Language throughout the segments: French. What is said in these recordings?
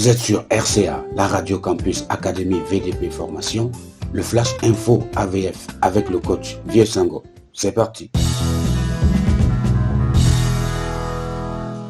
Vous êtes sur RCA, la Radio Campus Académie VDP Formation, le Flash Info AVF avec le coach Vieux Sango. C'est parti.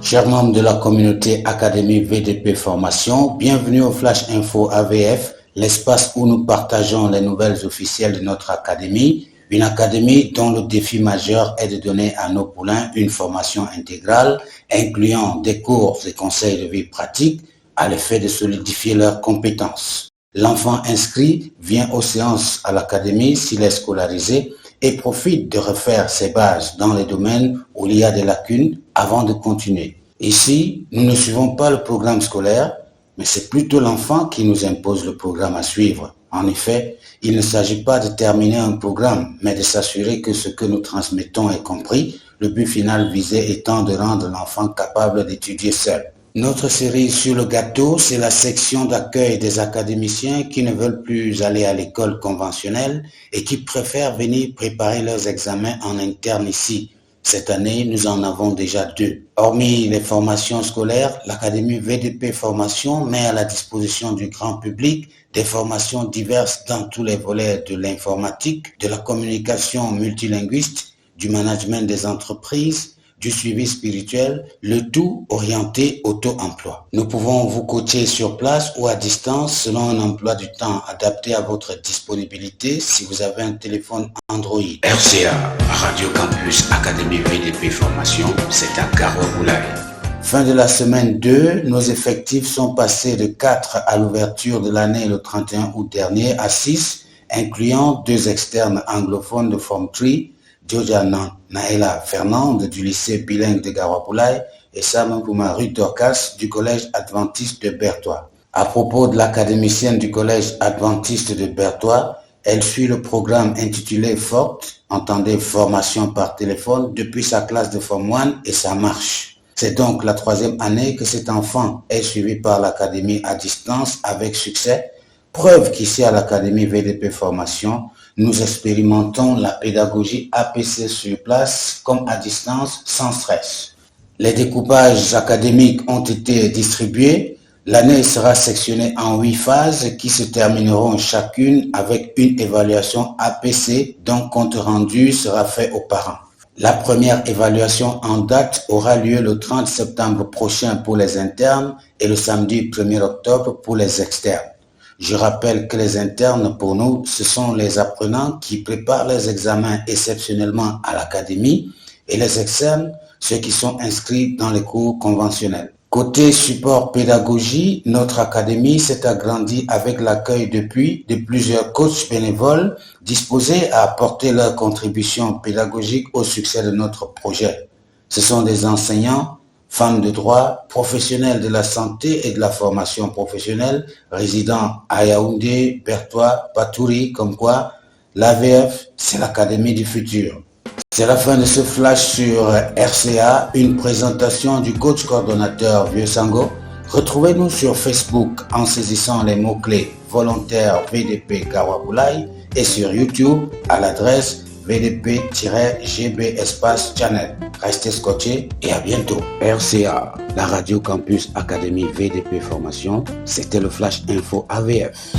Chers membres de la communauté Académie VDP Formation, bienvenue au Flash Info AVF, l'espace où nous partageons les nouvelles officielles de notre académie, une académie dont le défi majeur est de donner à nos poulains une formation intégrale, incluant des cours et conseils de vie pratique, à l'effet de solidifier leurs compétences. L'enfant inscrit vient aux séances à l'académie s'il est scolarisé et profite de refaire ses bases dans les domaines où il y a des lacunes avant de continuer. Ici, nous ne suivons pas le programme scolaire, mais c'est plutôt l'enfant qui nous impose le programme à suivre. En effet, il ne s'agit pas de terminer un programme, mais de s'assurer que ce que nous transmettons est compris, le but final visé étant de rendre l'enfant capable d'étudier seul. Notre série sur le gâteau, c'est la section d'accueil des académiciens qui ne veulent plus aller à l'école conventionnelle et qui préfèrent venir préparer leurs examens en interne ici. Cette année, nous en avons déjà 2. Hormis les formations scolaires, l'Académie VDP Formation met à la disposition du grand public des formations diverses dans tous les volets de l'informatique, de la communication multilinguiste, du management des entreprises, du suivi spirituel, le tout orienté auto-emploi. Nous pouvons vous coacher sur place ou à distance selon un emploi du temps adapté à votre disponibilité si vous avez un téléphone Android. RCA, Radio Campus Académie VDP Formation, c'est à Garoua-Boulaye. Fin de la semaine 2, nos effectifs sont passés de 4 à l'ouverture de l'année le 31 août dernier à 6, incluant 2 externes anglophones de Form 3, Georgia Naela Fernande du lycée bilingue de Garoua-Boulaye et Sam Pouma Rutorkas du collège adventiste de Berthois. À propos de l'académicienne du collège adventiste de Berthois, elle suit le programme intitulé Forte, entendez formation par téléphone, depuis sa classe de Form 1 et ça marche. C'est donc la 3e année que cet enfant est suivi par l'académie à distance avec succès, preuve qu'ici à l'académie VDP Formation, nous expérimentons la pédagogie APC sur place comme à distance sans stress. Les découpages académiques ont été distribués. L'année sera sectionnée en 8 phases qui se termineront chacune avec une évaluation APC dont compte rendu sera fait aux parents. La première évaluation en date aura lieu le 30 septembre prochain pour les internes et le samedi 1er octobre pour les externes. Je rappelle que les internes, pour nous, ce sont les apprenants qui préparent les examens exceptionnellement à l'académie et les externes, ceux qui sont inscrits dans les cours conventionnels. Côté support pédagogie, notre académie s'est agrandie avec l'accueil depuis de plusieurs coachs bénévoles disposés à apporter leur contribution pédagogique au succès de notre projet. Ce sont des enseignants, femmes de droit, professionnels de la santé et de la formation professionnelle, résidant à Yaoundé, Berthois, Patouri, comme quoi l'AVF, c'est l'Académie du futur. C'est la fin de ce flash sur RCA, une présentation du coach coordonnateur Vieux Sango. Retrouvez-nous sur Facebook en saisissant les mots-clés volontaire VDP Garoua-Boulaye et sur YouTube à l'adresse VDP-GB espace channel. Restez scotchés et à bientôt. RCA, la Radio Campus Académie VDP Formation, c'était le Flash Info AVF.